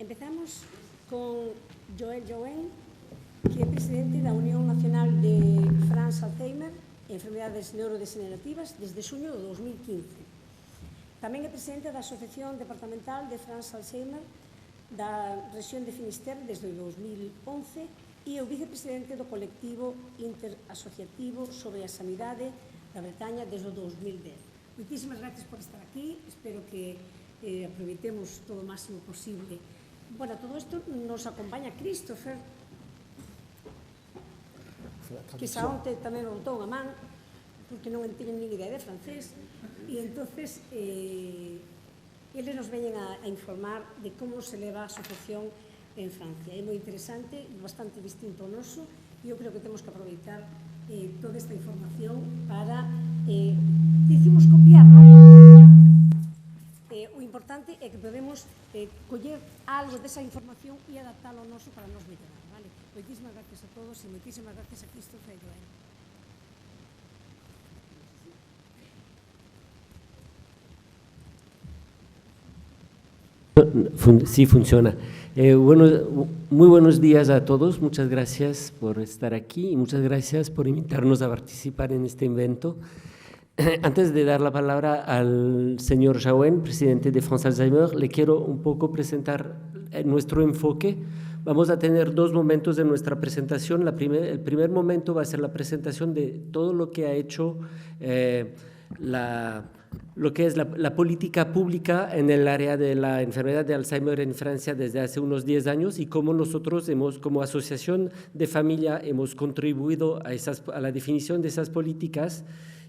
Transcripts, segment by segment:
Empezamos con Joel Jouen, que é presidente da Unión Nacional de France Alzheimer e Enfermedades Neurodegenerativas desde xuño de 2015. Tamén é presidente da Asociación Departamental de France Alzheimer da rexión de Finisterre desde 2011 e é o vicepresidente do colectivo interasociativo sobre a sanidade da Bretaña desde o 2010. Moitísimas gracias por estar aquí, espero que aproveitemos todo o máximo posible. Bueno, todo isto nos acompaña Christopher, que xa onte tamén o botou unha man, porque non teñen nin idea de francés, e entonces eles nos veñen a informar de como se leva a asociación en Francia. É moi interesante, bastante distinto ao noso, e eu creo que temos que aproveitar toda esta información para, dicimos, copiar, non? O importante é que podemos coller algo desa información e adaptalo ao noso para nos mellorar, vale? Moitísimas gracias a todos e moitísimas gracias a Christopher e Joel. Sí, funciona. Muy buenos días a todos. Muchas gracias por estar aquí y muchas gracias por invitarnos a participar en este evento. Antes de dar la palabra al señor Jouen, presidente de France Alzheimer, le quiero un poco presentar nuestro enfoque. Vamos a tener dos momentos de nuestra presentación. El primer momento va a ser la presentación de todo lo que ha hecho lo que es la política pública en el área de la enfermedad de Alzheimer en Francia desde hace unos 10 años y cómo nosotros como asociación de familia hemos contribuido a la definición de esas políticas.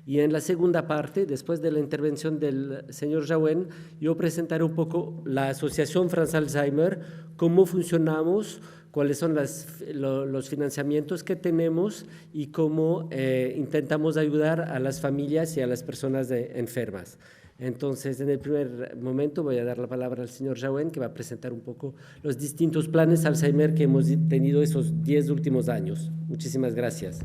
Y en la segunda parte, después de la intervención del señor Jouen, yo presentaré un poco la Asociación France Alzheimer, cómo funcionamos, cuáles son los financiamientos que tenemos y cómo intentamos ayudar a las familias y a las personas enfermas. Entonces, en el primer momento voy a dar la palabra al señor Jouen, que va a presentar un poco los distintos planes Alzheimer que hemos tenido esos 10 últimos años. Muchísimas gracias.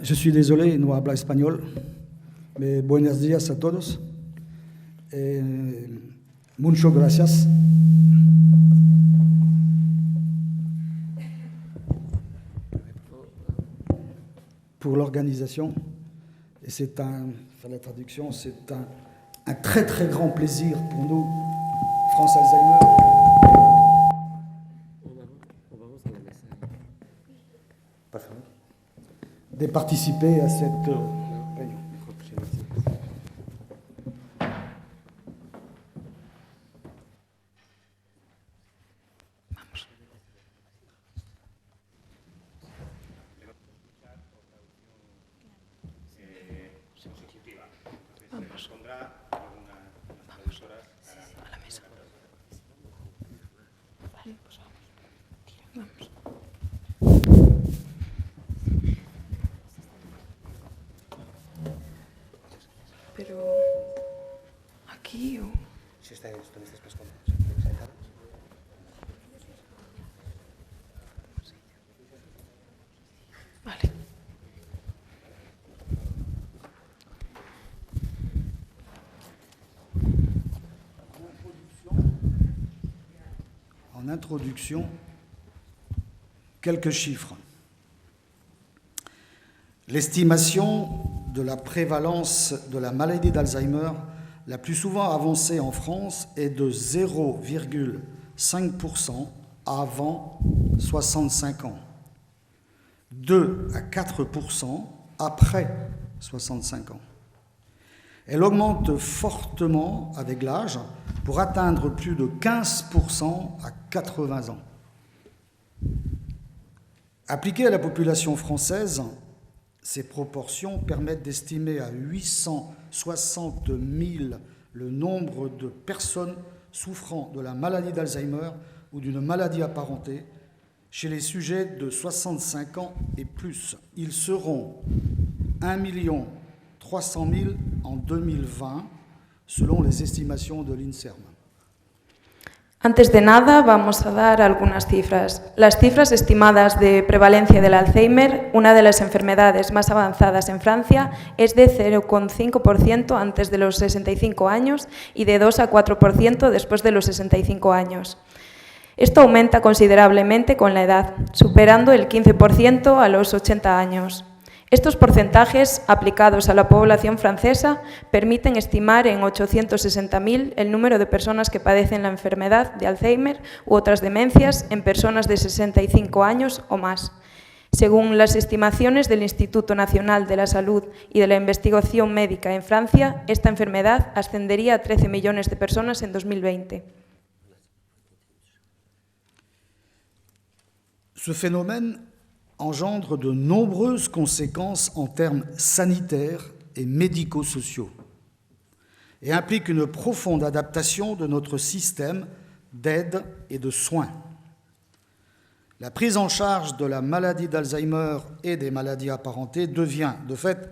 Je suis désolé, no habla español, mais buenos días a todos. Muchas gracias. Pour l'organisation. Et c'est la traduction, c'est un très très grand plaisir pour nous, France Alzheimer. De participer à cette réunion. Pero aquí o... Si están estas cosas. Vale. En introduction, quelques chiffres. L'estimation de la prévalence de la maladie d'Alzheimer la plus souvent avancée en France est de 0,5% avant 65 ans, 2 à 4% après 65 ans. Elle augmente fortement avec l'âge pour atteindre plus de 15% à 80 ans. Appliquée à la population française, ces proportions permettent d'estimer à 860 000 le nombre de personnes souffrant de la maladie d'Alzheimer ou d'une maladie apparentée chez les sujets de 65 ans et plus. Ils seront 1 300 000 en 2020, selon les estimations de l'INSERM. Antes de nada, vamos a dar algunas cifras. Las cifras estimadas de prevalencia del Alzheimer, una de las enfermedades más avanzadas en Francia, es de 0,5% antes de los 65 años y de 2 a 4% después de los 65 años. Esto aumenta considerablemente con la edad, superando el 15% a los 80 años. Estos porcentajes, aplicados a la población francesa, permiten estimar en 860.000 el número de personas que padecen la enfermedad de Alzheimer u otras demencias en personas de 65 años o más. Según las estimaciones del Instituto Nacional de la Salud y de la Investigación Médica en Francia, esta enfermedad ascendería a 13 millones de personas en 2020. Ce phénomène engendre de nombreuses conséquences en termes sanitaires et médico-sociaux et implique une profonde adaptation de notre système d'aide et de soins. La prise en charge de la maladie d'Alzheimer et des maladies apparentées devient, de fait,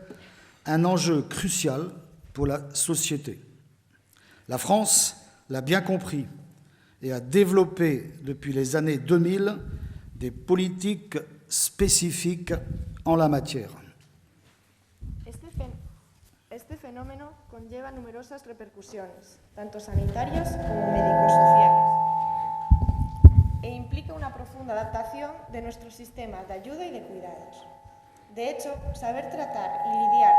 un enjeu crucial pour la société. La France l'a bien compris et a développé depuis les années 2000 des politiques específica en la matière. Este fenómeno conlleva numerosas repercusiones, tanto sanitarias como médico-sociales, e implica una profunda adaptación de nuestro sistema de ayuda y de cuidados. De hecho, saber tratar y lidiar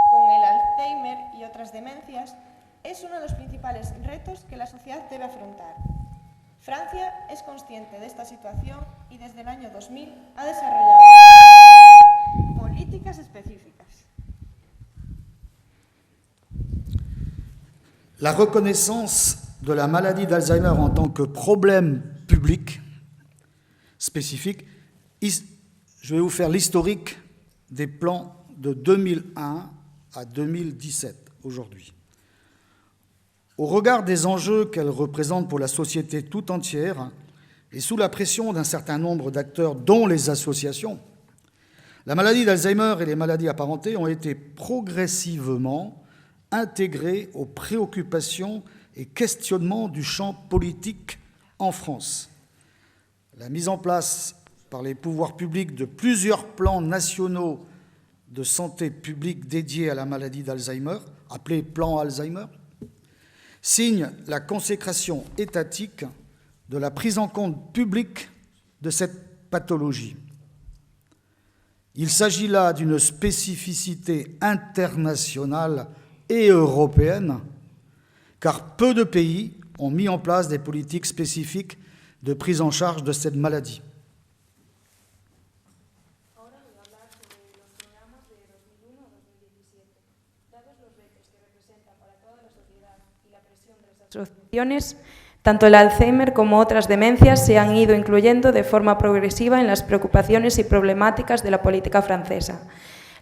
con el Alzheimer y otras demencias es uno de los principales retos que la sociedad debe afrontar. Francia es consciente de esta situación y desde el año 2000 ha desarrollado políticas específicas. La reconnaissance de la maladie d'Alzheimer en tant que problème public spécifique, je vais vous faire l'historique des plans de 2001 à 2017 aujourd'hui. Au regard des enjeux qu'elle représente pour la société tout entière et sous la pression d'un certain nombre d'acteurs, dont les associations, la maladie d'Alzheimer et les maladies apparentées ont été progressivement intégrées aux préoccupations et questionnements du champ politique en France. La mise en place par les pouvoirs publics de plusieurs plans nationaux de santé publique dédiés à la maladie d'Alzheimer, appelés plans Alzheimer, signe la consécration étatique de la prise en compte publique de cette pathologie. Il s'agit là d'une spécificité internationale et européenne, car peu de pays ont mis en place des politiques spécifiques de prise en charge de cette maladie. Asociaciones, tanto el Alzheimer como otras demencias se han ido incluyendo de forma progresiva en las preocupaciones y problemáticas de la política francesa.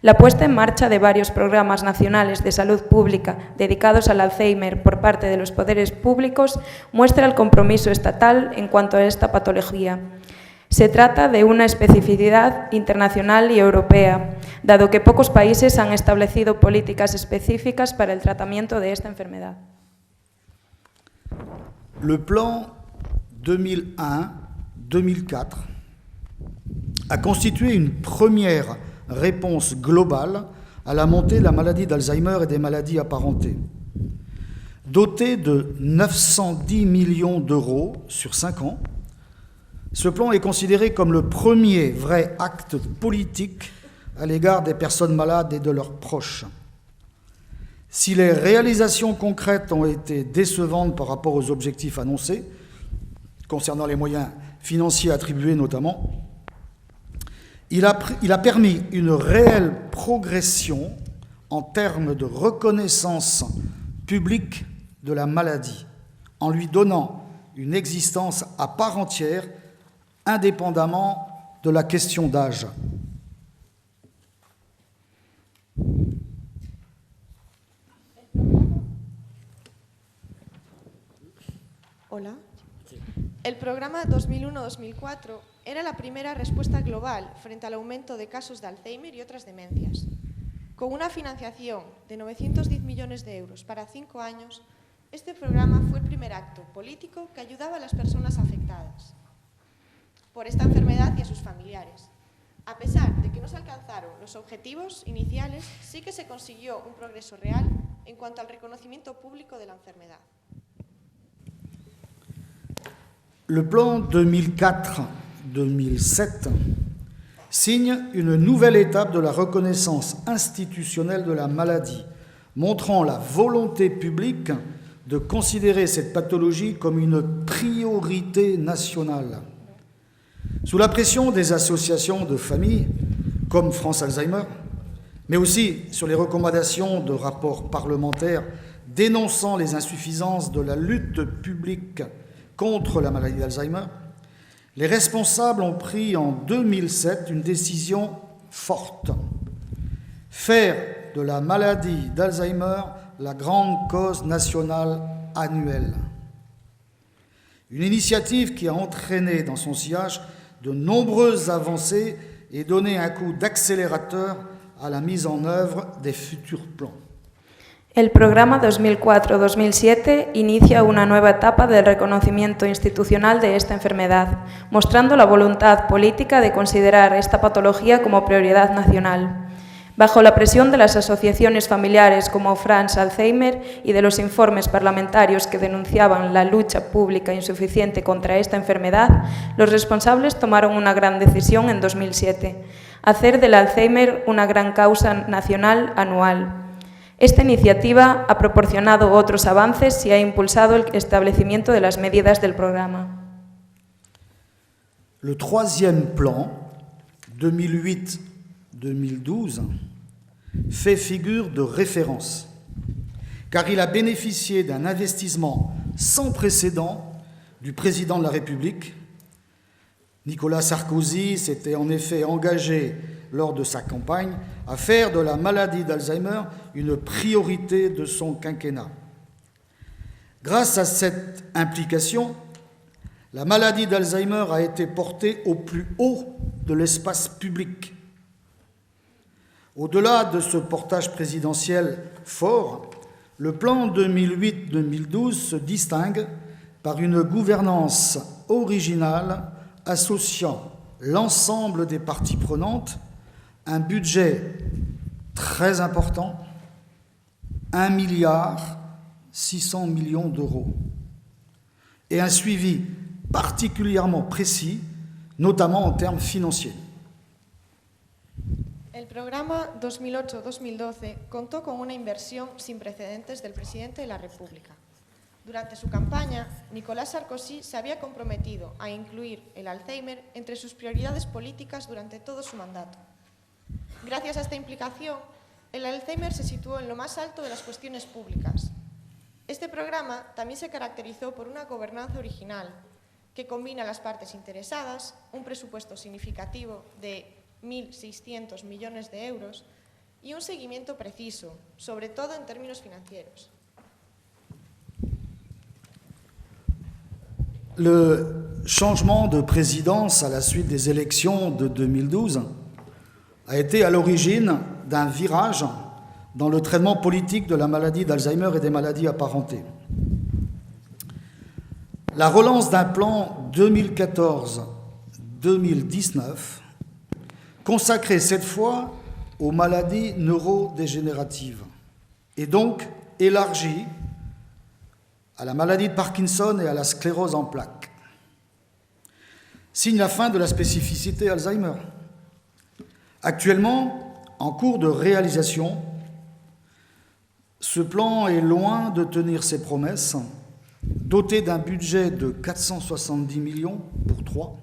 La puesta en marcha de varios programas nacionales de salud pública dedicados al Alzheimer por parte de los poderes públicos muestra el compromiso estatal en cuanto a esta patología. Se trata de una especificidad internacional y europea, dado que pocos países han establecido políticas específicas para el tratamiento de esta enfermedad. Le plan 2001-2004 a constitué une première réponse globale à la montée de la maladie d'Alzheimer et des maladies apparentées. Doté de 910 millions d'euros sur 5 ans, ce plan est considéré comme le premier vrai acte politique à l'égard des personnes malades et de leurs proches. Si les réalisations concrètes ont été décevantes par rapport aux objectifs annoncés, concernant les moyens financiers attribués notamment, il a permis une réelle progression en termes de reconnaissance publique de la maladie, en lui donnant une existence à part entière, indépendamment de la question d'âge. Hola. El programa 2001-2004 era la primera respuesta global frente al aumento de casos de Alzheimer y otras demencias. Con una financiación de 910 millones de euros para 5 años, Este programa fue el primer acto político que ayudaba a las personas afectadas por esta enfermedad y a sus familiares. A pesar de que no se alcanzaron los objetivos iniciales, sí que se consiguió un progreso real en cuanto al reconocimiento público de la enfermedad. Le plan 2004-2007 signe une nouvelle étape de la reconnaissance institutionnelle de la maladie, montrant la volonté publique de considérer cette pathologie comme une priorité nationale. Sous la pression des associations de familles, comme France Alzheimer, mais aussi sur les recommandations de rapports parlementaires dénonçant les insuffisances de la lutte publique contre la maladie d'Alzheimer, les responsables ont pris en 2007 une décision forte. Faire de la maladie d'Alzheimer la grande cause nationale annuelle. Une initiative qui a entraîné dans son sillage de nombreuses avancées et donné un coup d'accélérateur à la mise en œuvre des futurs plans. El programa 2004-2007 inicia una nueva etapa del reconocimiento institucional de esta enfermedad, mostrando la voluntad política de considerar esta patología como prioridad nacional. Bajo la presión de las asociaciones familiares como France Alzheimer y de los informes parlamentarios que denunciaban la lucha pública insuficiente contra esta enfermedad, los responsables tomaron una gran decisión en 2007, hacer del Alzheimer una gran causa nacional anual. Esta iniciativa ha proporcionado otros avances y ha impulsado el establecimiento de las medidas del programa. Le troisième plan, 2008-2012, fait figure de référence, car il a bénéficié d'un investissement sans précédent du président de la République. Nicolas Sarkozy s'était en effet engagé lors de sa campagne à faire de la maladie d'Alzheimer une priorité de son quinquennat. Grâce à cette implication, la maladie d'Alzheimer a été portée au plus haut de l'espace public. Au-delà de ce portage présidentiel fort, le plan 2008-2012 se distingue par une gouvernance originale associant l'ensemble des parties prenantes, un budget très important, 1,6 milliard d'euros, et un suivi particulièrement précis, notamment en termes financiers. El programa 2008-2012 contó con una inversión sin precedentes del presidente de la República. Durante su campaña, Nicolas Sarkozy se había comprometido a incluir el Alzheimer entre sus prioridades políticas durante todo su mandato. Gracias a esta implicación, el Alzheimer se situó en lo más alto de las cuestiones públicas. Este programa también se caracterizó por una gobernanza original, que combina las partes interesadas, un presupuesto significativo de 1.600 millones de euros y un seguimiento preciso, sobre todo en términos financieros. Le changement de présidence à la suite des élections de 2012 a été à l'origine d'un virage dans le traitement politique de la maladie d'Alzheimer et des maladies apparentées. La relance d'un plan 2014-2019 consacré cette fois aux maladies neurodégénératives et donc élargi à la maladie de Parkinson et à la sclérose en plaques, signe la fin de la spécificité Alzheimer. Actuellement, en cours de réalisation, ce plan est loin de tenir ses promesses, doté d'un budget de 470 millions pour 3,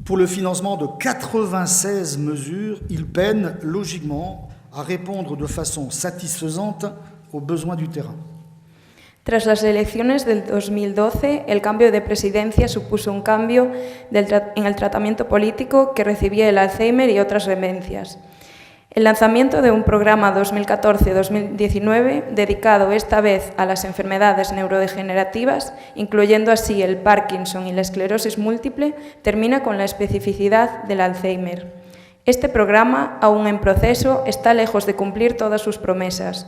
pour le financement de 96 mesures, il peine logiquement à répondre de façon satisfaisante aux besoins du terrain. Tras las elecciones del 2012, el cambio de presidencia supuso un cambio en el tratamiento político que recibía el Alzheimer y otras demencias. El lanzamiento de un programa 2014-2019 dedicado esta vez a las enfermedades neurodegenerativas, incluyendo así el Parkinson y la esclerosis múltiple, termina con la especificidad del Alzheimer. Este programa, aún en proceso, está lejos de cumplir todas sus promesas.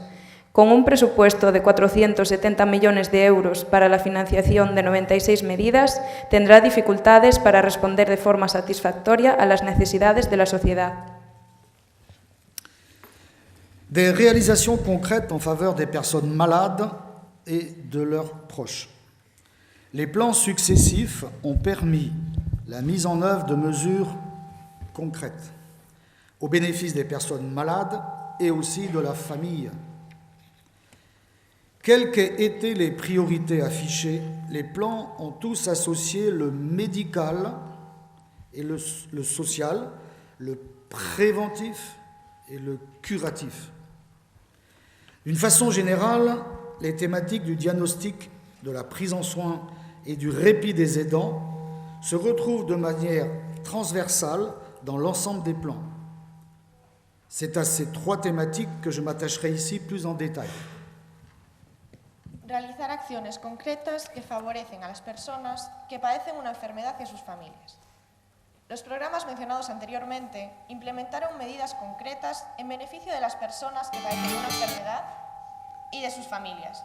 Con un presupuesto de 470 millones de euros para la financiación de 96 medidas, tendrá dificultades para responder de forma satisfactoria a las necesidades de la sociedad. Des réalisations concrètes en faveur des personnes malades et de leurs proches. Les plans successifs ont permis la mise en œuvre de mesures concrètes au bénéfice des personnes malades et aussi de la famille. Quelles qu'aient été les priorités affichées, les plans ont tous associé le médical et le social, le préventif et le curatif. D'une façon générale, les thématiques du diagnostic, de la prise en soin et du répit des aidants se retrouvent de manière transversale dans l'ensemble des plans. C'est à ces trois thématiques que je m'attacherai ici plus en détail. Realizar acciones concretas que favorecen a las personas que padecen una enfermedad y a sus familias. Los programas mencionados anteriormente implementaron medidas concretas en beneficio de las personas que padecen una enfermedad y de sus familias.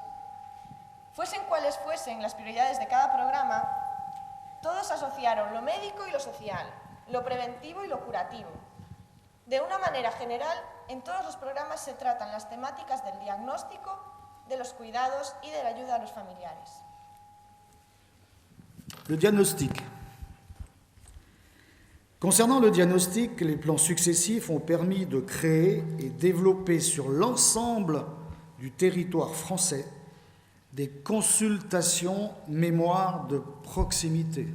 Fuesen cuales fuesen las prioridades de cada programa, todos asociaron lo médico y lo social, lo preventivo y lo curativo. De una manera general, en todos los programas se tratan las temáticas del diagnóstico, de los cuidados y de la ayuda a los familiares. Le diagnostic. Concernant le diagnostic, les plans successifs ont permis de créer et développer sur l'ensemble du territoire français des consultations mémoire de proximité.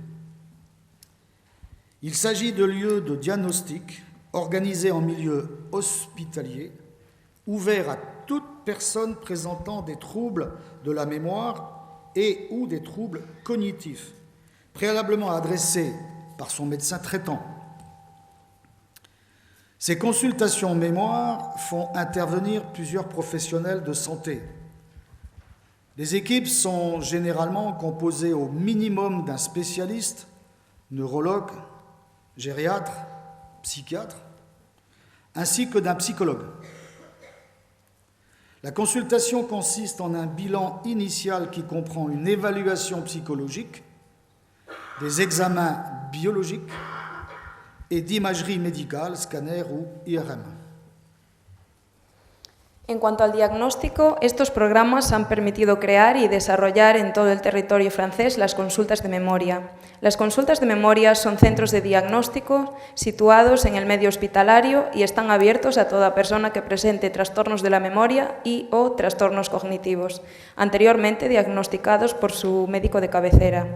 Il s'agit de lieux de diagnostic organisés en milieu hospitalier, ouverts à toute personne présentant des troubles de la mémoire et ou des troubles cognitifs, préalablement adressés par son médecin traitant. Ces consultations mémoire font intervenir plusieurs professionnels de santé. Les équipes sont généralement composées au minimum d'un spécialiste, neurologue, gériatre, psychiatre, ainsi que d'un psychologue. La consultation consiste en un bilan initial qui comprend une évaluation psychologique, des examens biologiques et d'imagerie médicale, scanner ou IRM. En cuanto al diagnóstico, estos programas han permitido crear y desarrollar en todo el territorio francés las consultas de memoria. Las consultas de memoria son centros de diagnóstico situados en el medio hospitalario y están abiertos a toda persona que presente trastornos de la memoria y o trastornos cognitivos, anteriormente diagnosticados por su médico de cabecera.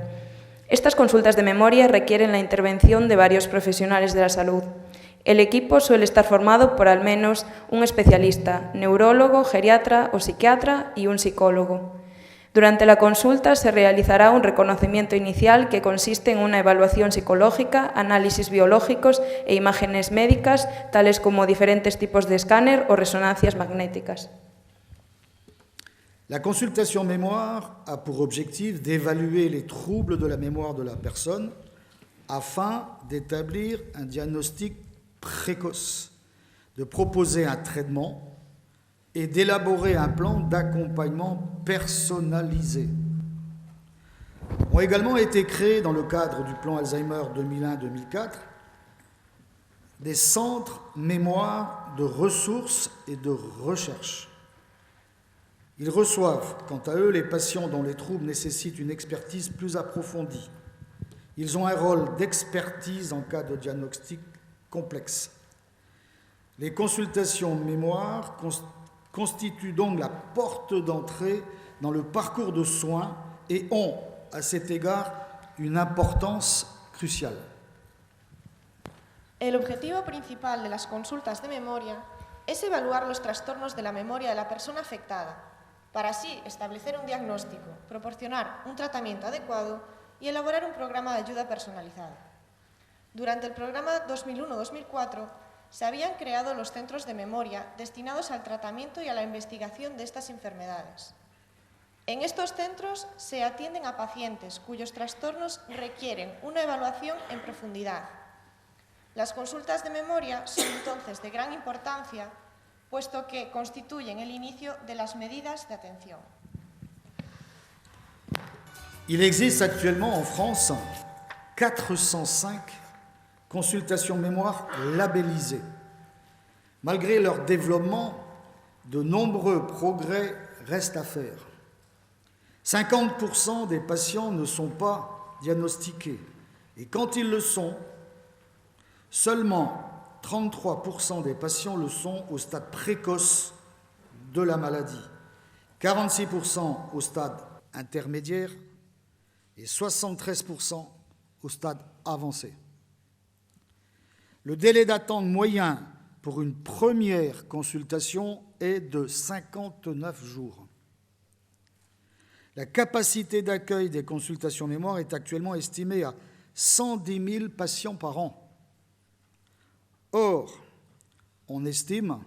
Estas consultas de memoria requieren la intervención de varios profesionales de la salud. El equipo suele estar formado por al menos un especialista, neurólogo, geriatra o psiquiatra y un psicólogo. Durante la consulta se realizará un reconocimiento inicial que consiste en una evaluación psicológica, análisis biológicos e imágenes médicas, tales como diferentes tipos de escáner o resonancias magnéticas. La consultation mémoire a pour objectif d'évaluer les troubles de la mémoire de la personne afin d'établir un diagnostic précoce, de proposer un traitement et d'élaborer un plan d'accompagnement personnalisé. Ont également été créés dans le cadre du plan Alzheimer 2001-2004 des centres mémoire de ressources et de recherche. Ils reçoivent, quant à eux, les patients dont les troubles nécessitent une expertise plus approfondie. Ils ont un rôle d'expertise en cas de diagnostic complexe. Les consultations mémoire constituent donc la porte d'entrée dans le parcours de soins et ont, à cet égard, une importance cruciale. El objetivo principal de las consultas de memoria es evaluar los trastornos de la memoria de la persona afectada, para así establecer un diagnóstico, proporcionar un tratamiento adecuado y elaborar un programa de ayuda personalizado. Durante el programa 2001-2004 se habían creado los centros de memoria destinados al tratamiento y a la investigación de estas enfermedades. En estos centros se atienden a pacientes cuyos trastornos requieren una evaluación en profundidad. Las consultas de memoria son entonces de gran importancia puesto que constituyen el inicio de las medidas de atención. Il existe actuellement en France 405 consultations mémoire labellisées. Malgré leur développement, de nombreux progrès restent à faire. 50% des patients ne sont pas diagnostiqués et quand ils le sont, seulement 33% des patients le sont au stade précoce de la maladie, 46% au stade intermédiaire et 73% au stade avancé. Le délai d'attente moyen pour une première consultation est de 59 jours. La capacité d'accueil des consultations mémoire est actuellement estimée à 110 000 patients par an. Or, on estime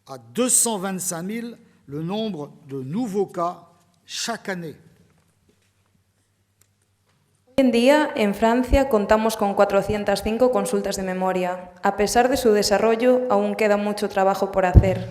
à 225 000 le nombre de nouveaux cas chaque année. Hoy en día, en Francia, contamos con 405 consultas de memoria. A pesar de su desarrollo, aún queda mucho trabajo por hacer.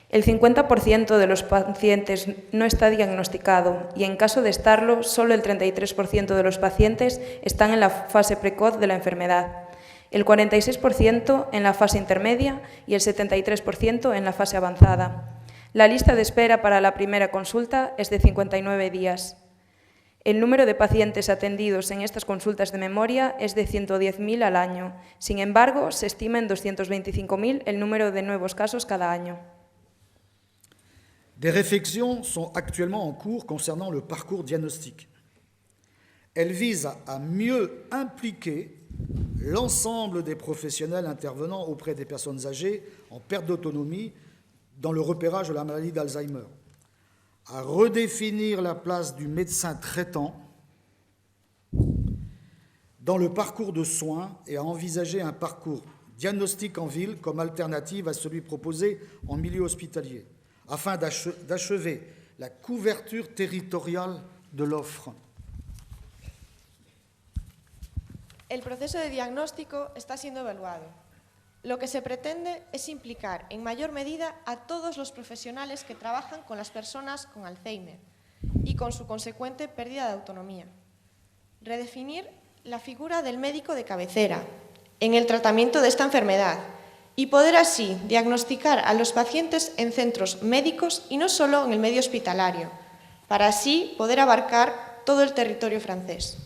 El 50% de los pacientes no está diagnosticado y, en caso de estarlo, solo el 33% de los pacientes están en la fase precoz de la enfermedad, el 46% en la fase intermedia y el 73% en la fase avanzada. La lista de espera para la primera consulta es de 59 días. El número de pacientes atendidos en estas consultas de memoria es de 110.000 al año. Sin embargo, se estima en 225.000 el número de nuevos casos cada año. Des réflexions sont actuellement en cours concernant le parcours diagnostique. Elles visent à mieux impliquer l'ensemble des professionnels intervenant auprès des personnes âgées en perte d'autonomie dans le repérage de la maladie d'Alzheimer, à redéfinir la place du médecin traitant dans le parcours de soins et à envisager un parcours diagnostic en ville comme alternative à celui proposé en milieu hospitalier, afin d'achever la couverture territoriale de l'offre. El proceso de diagnóstico está siendo evaluado. Lo que se pretende es implicar en mayor medida a todos los profesionales que trabajan con las personas con Alzheimer y con su consecuente pérdida de autonomía. Redefinir la figura del médico de cabecera en el tratamiento de esta enfermedad y poder así diagnosticar a los pacientes en centros médicos y no solo en el medio hospitalario, para así poder abarcar todo el territorio francés.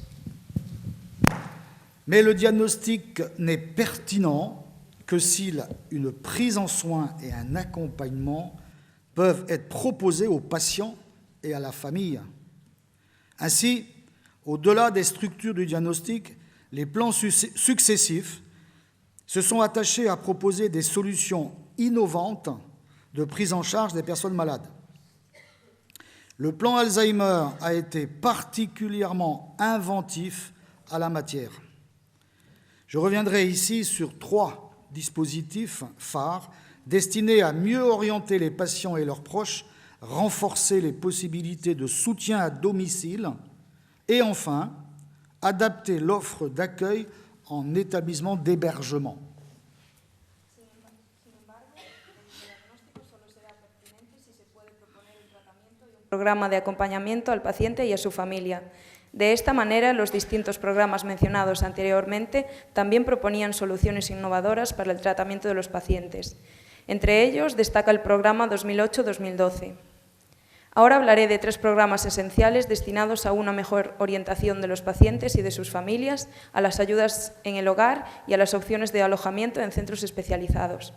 Mais le diagnostic n'est pertinent que si une prise en soin et un accompagnement peuvent être proposés aux patients et à la famille. Ainsi, au-delà des structures du diagnostic, les plans successifs se sont attachés à proposer des solutions innovantes de prise en charge des personnes malades. Le plan Alzheimer a été particulièrement inventif à la matière. Je reviendrai ici sur 3 dispositifs phares destinés à mieux orienter les patients et leurs proches, renforcer les possibilités de soutien à domicile et enfin, adapter l'offre d'accueil en établissement d'hébergement. Programa de acompañamiento al paciente y a su familia. De esta manera, los distintos programas mencionados anteriormente también proponían soluciones innovadoras para el tratamiento de los pacientes. Entre ellos destaca el programa 2008-2012. Ahora hablaré de 3 programas esenciales destinados a una mejor orientación de los pacientes y de sus familias, a las ayudas en el hogar y a las opciones de alojamiento en centros especializados.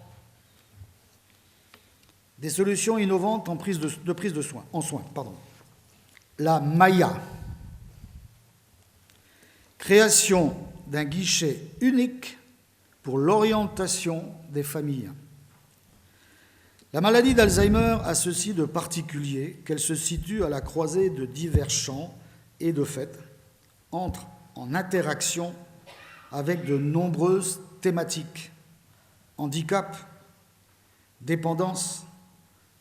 Des solutions innovantes en prise de soins, La Maya. Création d'un guichet unique pour l'orientation des familles. La maladie d'Alzheimer a ceci de particulier qu'elle se situe à la croisée de divers champs et de fait entre en interaction avec de nombreuses thématiques: handicap, dépendance,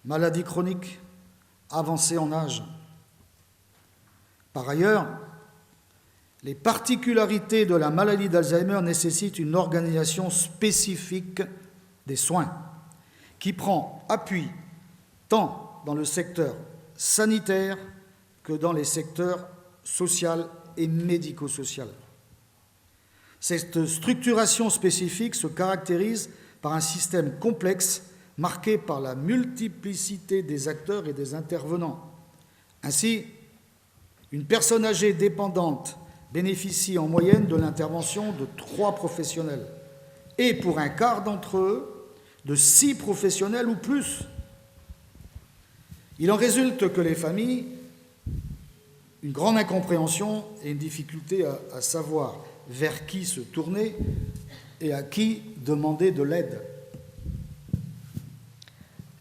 maladie chronique, avancée en âge. Par ailleurs, les particularités de la maladie d'Alzheimer nécessitent une organisation spécifique des soins qui prend appui tant dans le secteur sanitaire que dans les secteurs social et médico-social. Cette structuration spécifique se caractérise par un système complexe marqué par la multiplicité des acteurs et des intervenants. Ainsi, une personne âgée dépendante bénéficie en moyenne de l'intervention de 3 professionnels et pour un quart d'entre eux, de 6 professionnels ou plus. Il en résulte que les familles, une grande incompréhension et une difficulté à savoir vers qui se tourner et à qui demander de l'aide.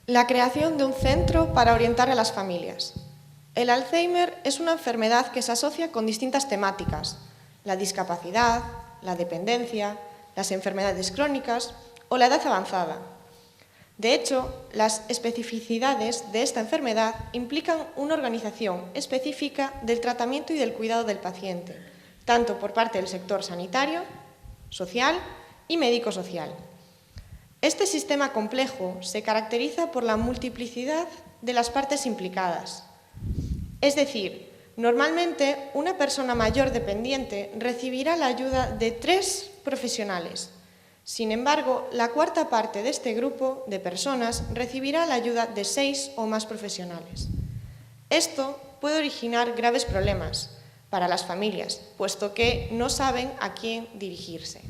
La creación de un centro para orientar a las familias. El Alzheimer es una enfermedad que se asocia con distintas temáticas: la discapacidad, la dependencia, las enfermedades crónicas o la edad avanzada. De hecho, las especificidades de esta enfermedad implican una organización específica del tratamiento y del cuidado del paciente, tanto por parte del sector sanitario, social y médico-social. Este sistema complejo se caracteriza por la multiplicidad de las partes implicadas. Es decir, normalmente una persona mayor dependiente recibirá la ayuda de 3 profesionales. Sin embargo, la cuarta parte de este grupo de personas recibirá la ayuda de 6 o más profesionales. Esto puede originar graves problemas para las familias, puesto que no saben a quién dirigirse.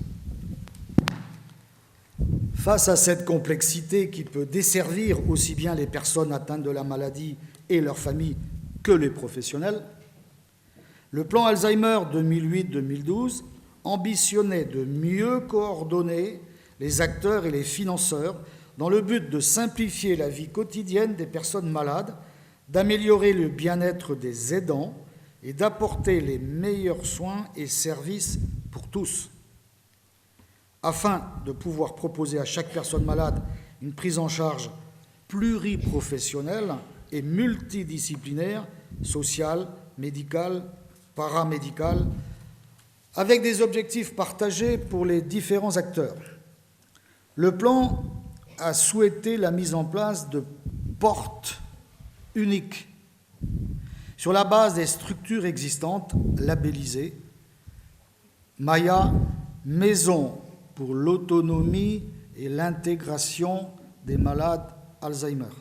Face à cette complexité qui peut desservir aussi bien les personnes atteintes de la maladie et leurs familles que les professionnels, le plan Alzheimer 2008-2012 ambitionnait de mieux coordonner les acteurs et les financeurs dans le but de simplifier la vie quotidienne des personnes malades, d'améliorer le bien-être des aidants et d'apporter les meilleurs soins et services pour tous. Afin de pouvoir proposer à chaque personne malade une prise en charge pluriprofessionnelle et multidisciplinaire, sociale, médicale, paramédicale, avec des objectifs partagés pour les différents acteurs. Le plan a souhaité la mise en place de portes uniques sur la base des structures existantes labellisées, Maya, Maison pour l'autonomie et l'intégration des malades Alzheimer.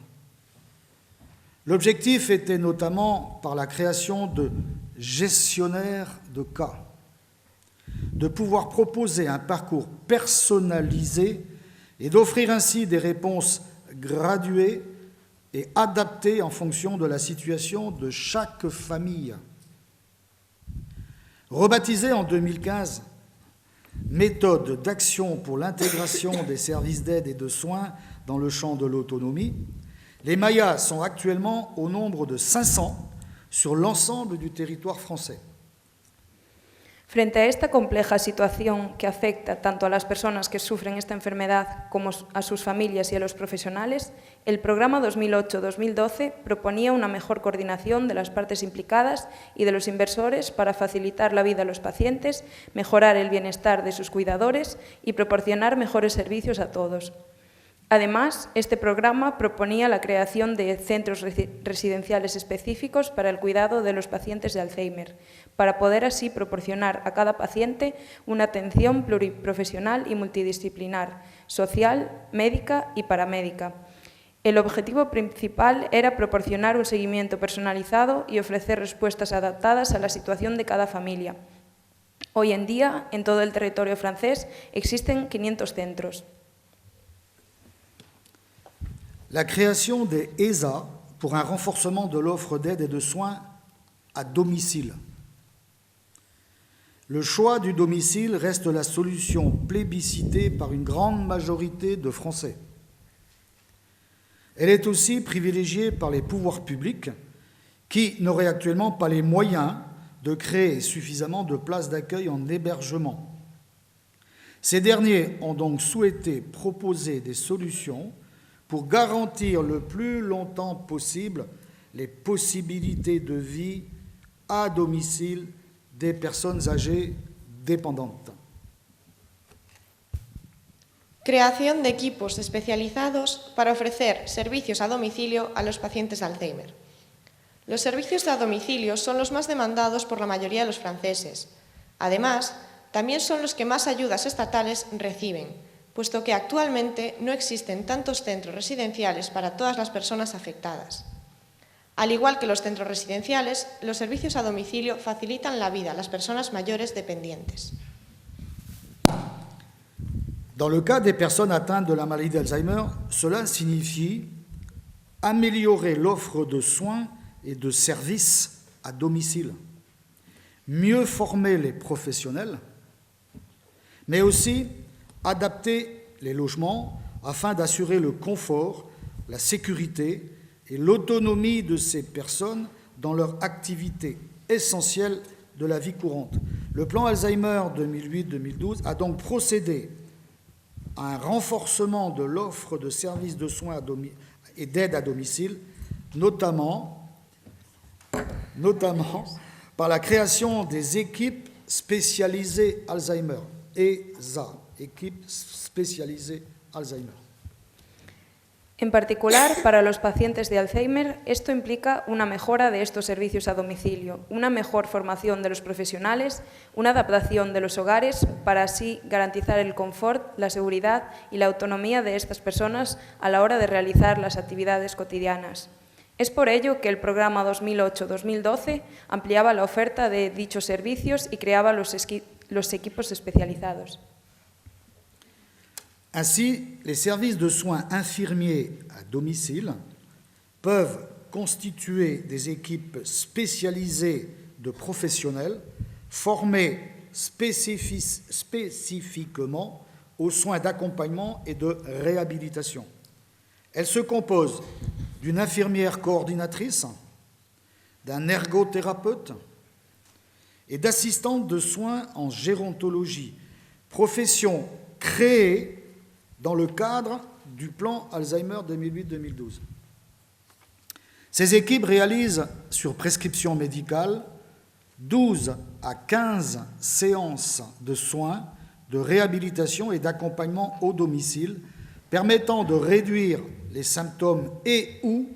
L'objectif était notamment par la création de gestionnaires de cas, de pouvoir proposer un parcours personnalisé et d'offrir ainsi des réponses graduées et adaptées en fonction de la situation de chaque famille. Rebaptisée en 2015 méthode d'action pour l'intégration des services d'aide et de soins dans le champ de l'autonomie, les Mayas sont actuellement au nombre de 500 sur l'ensemble du territoire français. Frente a esta compleja situación que afecta tanto a las personas que sufren esta enfermedad como a sus familias y a los profesionales, el programa 2008-2012 proponía una mejor coordinación de las partes implicadas y de los inversores para facilitar la vida a los pacientes, mejorar el bienestar de sus cuidadores y proporcionar mejores servicios a todos. Además, este programa proponía la creación de centros residenciales específicos para el cuidado de los pacientes de Alzheimer, para poder así proporcionar a cada paciente una atención pluriprofesional y multidisciplinar, social, médica y paramédica. El objetivo principal era proporcionar un seguimiento personalizado y ofrecer respuestas adaptadas a la situación de cada familia. Hoy en día, en todo el territorio francés, existen 500 centros. La création des ESA pour un renforcement de l'offre d'aide et de soins à domicile. Le choix du domicile reste la solution plébiscitée par une grande majorité de Français. Elle est aussi privilégiée par les pouvoirs publics qui n'auraient actuellement pas les moyens de créer suffisamment de places d'accueil en hébergement. Ces derniers ont donc souhaité proposer des solutions pour garantir le plus longtemps possible les possibilités de vie à domicile des personnes âgées dépendantes. Creación de equipos especializados para ofrecer servicios a domicilio a los pacientes de Alzheimer. Los servicios a domicilio son los más demandados por la mayoría de los franceses. Además, también son los que más ayudas estatales reciben, puesto que actualmente no existen tantos centros residenciales para todas las personas afectadas. Al igual que los centros residenciales, los servicios a domicilio facilitan la vida a las personas mayores dependientes. Dans le cas des personnes atteintes de la maladie d'Alzheimer, cela signifie améliorer l'offre de soins et de services à domicile, mieux former les professionnels, mais aussi adapter les logements afin d'assurer le confort, la sécurité et l'autonomie de ces personnes dans leur activité essentielle de la vie courante. Le plan Alzheimer 2008-2012 a donc procédé à un renforcement de l'offre de services de soins et d'aide à domicile, notamment par la création des équipes spécialisées Alzheimer, ESA, équipes spécialisées Alzheimer. En particular, para los pacientes de Alzheimer, esto implica una mejora de estos servicios a domicilio, una mejor formación de los profesionales, una adaptación de los hogares para así garantizar el confort, la seguridad y la autonomía de estas personas a la hora de realizar las actividades cotidianas. Es por ello que el programa 2008-2012 ampliaba la oferta de dichos servicios y creaba los equipos especializados. Ainsi, les services de soins infirmiers à domicile peuvent constituer des équipes spécialisées de professionnels formés spécifiquement aux soins d'accompagnement et de réhabilitation. Elles se composent d'une infirmière coordinatrice, d'un ergothérapeute et d'assistantes de soins en gérontologie, profession créée dans le cadre du plan Alzheimer 2008-2012. Ces équipes réalisent, sur prescription médicale, 12 à 15 séances de soins, de réhabilitation et d'accompagnement au domicile, permettant de réduire les symptômes et ou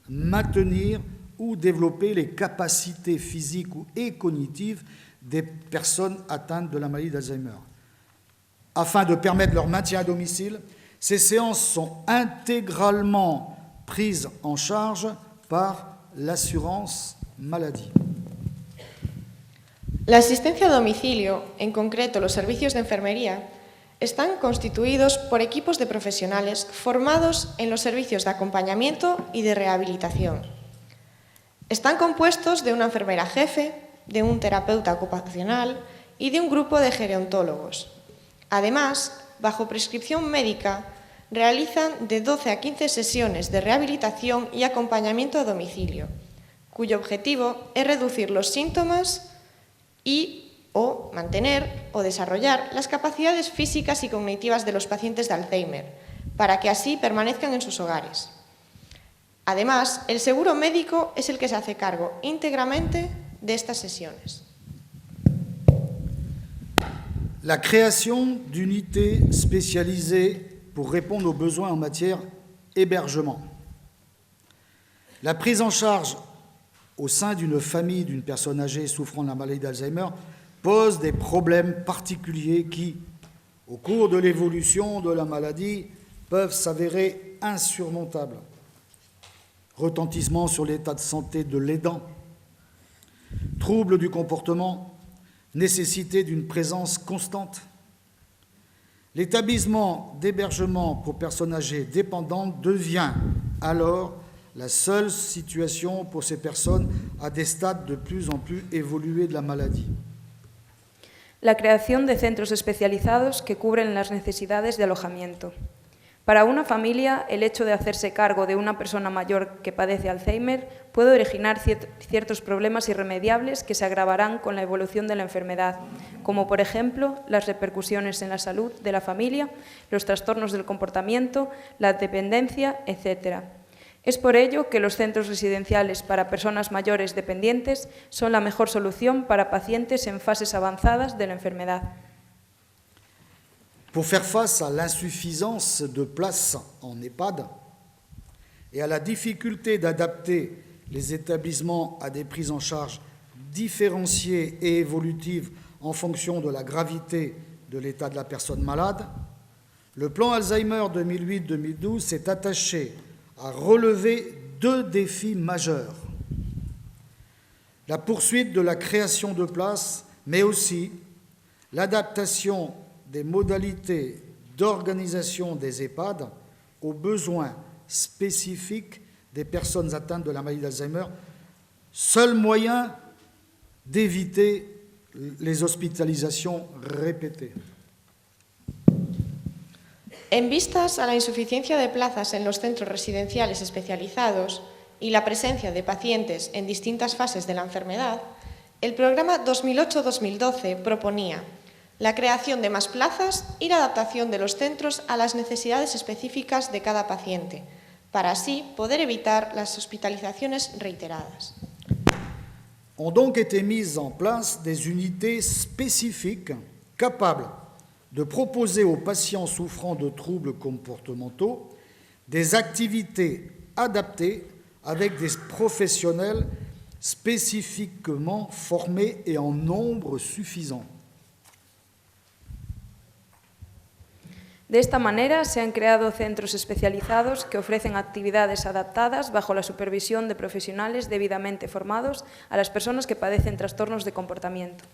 maintenir ou développer les capacités physiques et cognitives des personnes atteintes de la maladie d'Alzheimer. Afin de permettre leur maintien à domicile, ces séances sont intégralement prises en charge par l'assurance maladie. La asistencia a domicilio, en concreto los servicios de enfermería, están constituidos por equipos de profesionales formados en los servicios de acompañamiento y de rehabilitación. Están compuestos de una enfermera jefe, de un terapeuta ocupacional y de un grupo de gerontólogos. Además, bajo prescripción médica, realizan de 12 a 15 sesiones de rehabilitación y acompañamiento a domicilio, cuyo objetivo es reducir los síntomas o mantener o desarrollar las capacidades físicas y cognitivas de los pacientes de Alzheimer, para que así permanezcan en sus hogares. Además, el seguro médico es el que se hace cargo íntegramente de estas sesiones. La création d'unités spécialisées pour répondre aux besoins en matière d'hébergement. La prise en charge au sein d'une famille d'une personne âgée souffrant de la maladie d'Alzheimer pose des problèmes particuliers qui, au cours de l'évolution de la maladie, peuvent s'avérer insurmontables. Retentissement sur l'état de santé de l'aidant, troubles du comportement, nécessité d'une présence constante. L'établissement d'hébergement pour personnes âgées dépendantes devient alors la seule situation pour ces personnes à des stades de plus en plus évolués de la maladie. La creación de centros especializados que cubren las necesidades de alojamiento. Para una familia, el hecho de hacerse cargo de una persona mayor que padece Alzheimer puede originar ciertos problemas irremediables que se agravarán con la evolución de la enfermedad, como por ejemplo las repercusiones en la salud de la familia, los trastornos del comportamiento, la dependencia, etc. Es por ello que los centros residenciales para personas mayores dependientes son la mejor solución para pacientes en fases avanzadas de la enfermedad. Pour faire face à l'insuffisance de places en EHPAD et à la difficulté d'adapter les établissements à des prises en charge différenciées et évolutives en fonction de la gravité de l'état de la personne malade, le plan Alzheimer 2008-2012 s'est attaché à relever 2 défis majeurs. La poursuite de la création de places, mais aussi l'adaptation des modalités d'organisation des EHPAD aux besoins spécifiques des personnes atteintes de la maladie d'Alzheimer, seul moyen d'éviter les hospitalizaciones répétées. En vistas a la insuficiencia de plazas en los centros residenciales especializados y la presencia de pacientes en distintas fases de la enfermedad, el programa 2008-2012 proponía la creación de más plazas y la adaptación de los centros a las necesidades específicas de cada paciente, para así poder evitar las hospitalizaciones reiteradas. Ont donc été mises en place des unités spécifiques capables de proposer aux patients souffrant de troubles comportementaux des activités adaptées avec des professionnels spécifiquement formés et en nombre suffisant. De esta manera se han creado centros especializados que ofrecen actividades adaptadas bajo la supervisión de profesionales debidamente formados a las personas que padecen trastornos de comportamiento.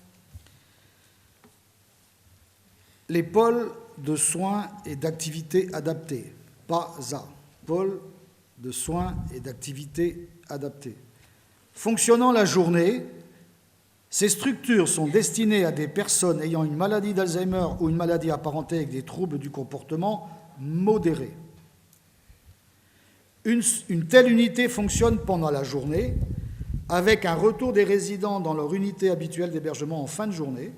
Les pôles de soins et d'activités adaptées, PASA, pôles de soins et d'activités adaptées. Fonctionnant la journée, ces structures sont destinées à des personnes ayant une maladie d'Alzheimer ou une maladie apparentée avec des troubles du comportement modérés. Une telle unité fonctionne pendant la journée, avec un retour des résidents dans leur unité habituelle d'hébergement en fin de journée.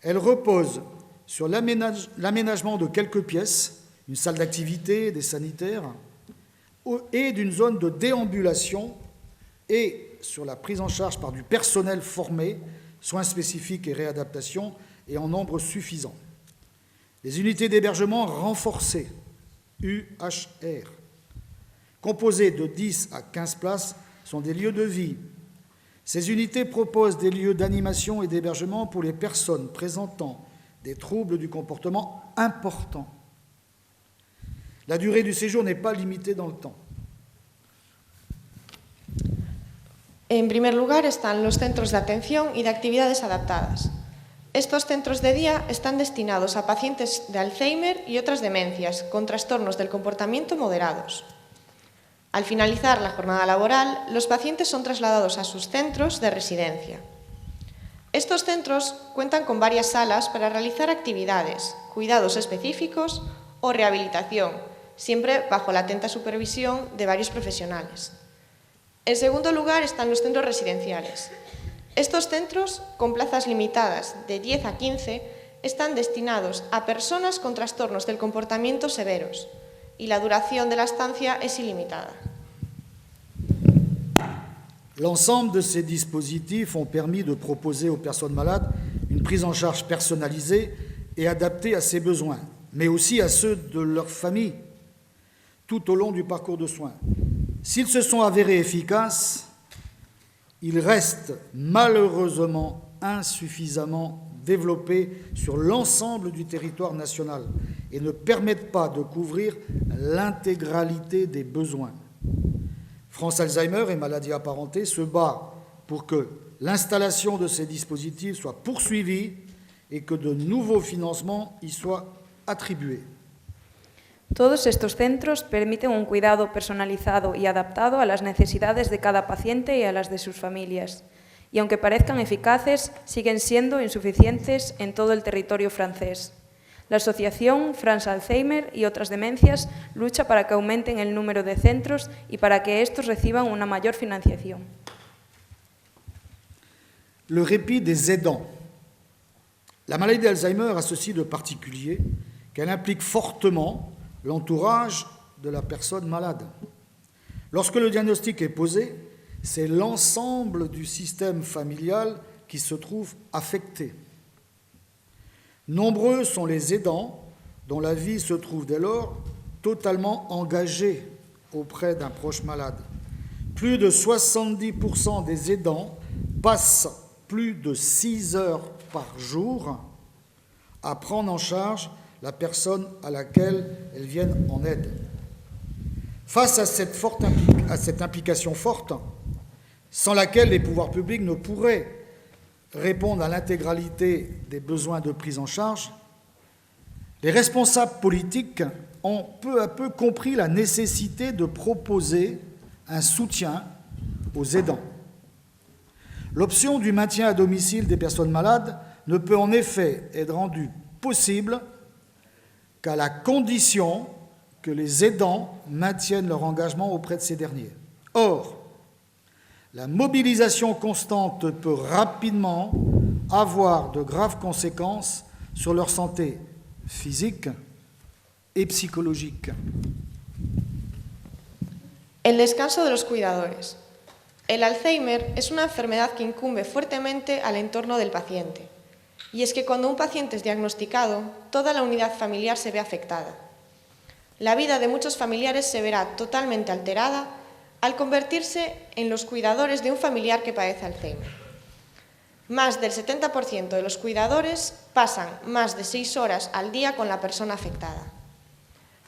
Elle repose sur l'aménagement de quelques pièces, une salle d'activité, des sanitaires, et d'une zone de déambulation, et sur la prise en charge par du personnel formé, soins spécifiques et réadaptation, et en nombre suffisant. Les unités d'hébergement renforcées, UHR, composées de 10 à 15 places, sont des lieux de vie. Ces unités proposent des lieux d'animation et d'hébergement pour les personnes présentant des troubles du comportement importants. La durée du séjour n'est pas limitée dans le temps. En primer lugar están los centros de atención y de actividades adaptadas. Estos centros de día están destinados a pacientes de Alzheimer y otras demencias con trastornos del comportamiento moderados. Al finalizar la jornada laboral, los pacientes son trasladados a sus centros de residencia. Estos centros cuentan con varias salas para realizar actividades, cuidados específicos o rehabilitación, siempre bajo la atenta supervisión de varios profesionales. En segundo lugar están los centros residenciales. Estos centros, con plazas limitadas de 10 a 15, están destinados a personas con trastornos del comportamiento severos y la duración de la estancia es ilimitada. L'ensemble de ces dispositifs ont permis de proposer aux personnes malades une prise en charge personnalisée et adaptée à ses besoins, mais aussi à ceux de leur famille, tout au long du parcours de soins. S'ils se sont avérés efficaces, ils restent malheureusement insuffisamment développés sur l'ensemble du territoire national et ne permettent pas de couvrir l'intégralité des besoins. France Alzheimer et maladies apparentées se bat pour que l'installation de ces dispositifs soit poursuivie et que de nouveaux financements y soient attribués. Todos estos centros permiten un cuidado personalizado y adaptado a las necesidades de cada paciente y a las de sus familias. Y aunque parezcan eficaces, siguen siendo insuficientes en todo el territorio francés. La Asociación France Alzheimer y otras demencias lucha para que aumenten el número de centros y para que estos reciban una mayor financiación. Le répit des aidants. La maladie d'Alzheimer a ceci de particulier qu'elle implique fortement l'entourage de la personne malade. Lorsque le diagnostic est posé, c'est l'ensemble du système familial qui se trouve affecté. Nombreux sont les aidants dont la vie se trouve dès lors totalement engagée auprès d'un proche malade. Plus de 70% des aidants passent plus de 6 heures par jour à prendre en charge la personne à laquelle elles viennent en aide. Face à cette implication forte, sans laquelle les pouvoirs publics ne pourraient répondre à l'intégralité des besoins de prise en charge, les responsables politiques ont peu à peu compris la nécessité de proposer un soutien aux aidants. L'option du maintien à domicile des personnes malades ne peut en effet être rendue possible qu'à la condition que les aidants maintiennent leur engagement auprès de ces derniers. Or, la mobilisation constante peut rapidement avoir de graves conséquences sur leur santé physique y psicológica. El descanso de los cuidadores. El Alzheimer es una enfermedad que incumbe fuertemente al entorno del paciente. Y es que cuando un paciente es diagnosticado, toda la unidad familiar se ve afectada. La vida de muchos familiares se verá totalmente alterada al convertirse en los cuidadores de un familiar que padece Alzheimer. Más del 70% de los cuidadores pasan más de 6 horas al día con la persona afectada.